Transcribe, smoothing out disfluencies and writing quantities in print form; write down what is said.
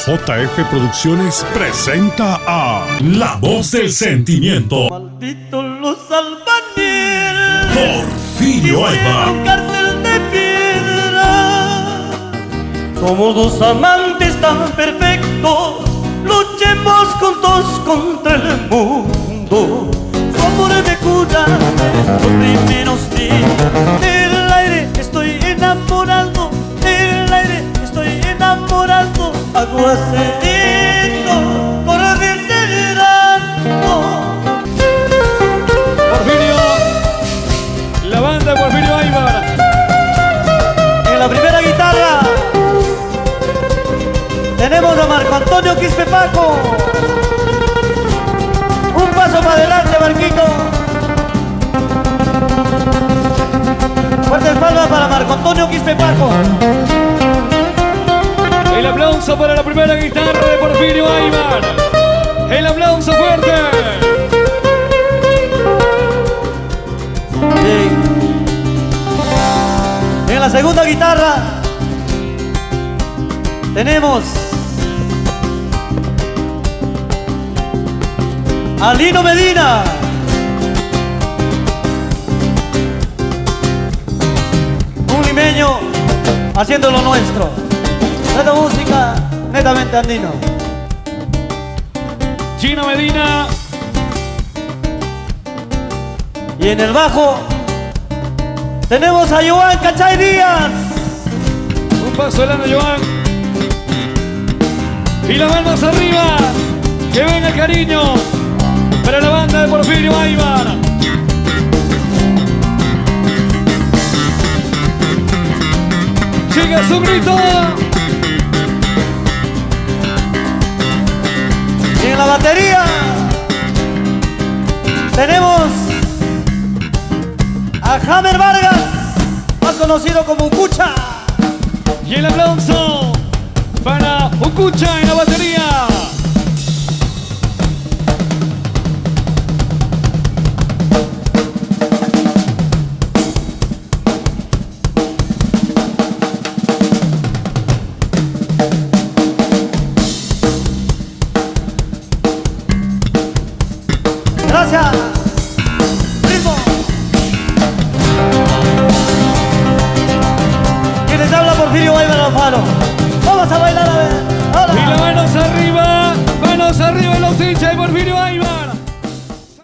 JF Producciones presenta a La Voz del Sentimiento. Malditos los albañiles, Porfirio Aybar. Cárcel de piedra. Somos dos amantes tan perfectos, luchemos juntos contra el mundo. Su amor me cura los primeros días. Del aire estoy enamorado, del aire estoy enamorado. Aguacerito, cordial del verano. Porfirio, la banda de Porfirio Aybar. En la primera guitarra tenemos a Marco Antonio Quispe Paco. Un paso para adelante, Marquito. Fuerte palmas para Marco Antonio Quispe Paco. El aplauso para la primera guitarra de Porfirio Aybar. El aplauso fuerte. Sí. En la segunda guitarra tenemos a Lino Medina. Un limeño haciendo lo nuestro. Esta música netamente andino. Chino Medina. Y en el bajo tenemos a Joan Cachay Díaz. Un paso adelante, Joan. Y las manos arriba. Que venga el cariño para la banda de Porfirio Aybar. Llega su grito. Y en la batería tenemos a Jamer Vargas, más conocido como Ucucha. Y el aplauso para Ucucha en la batería.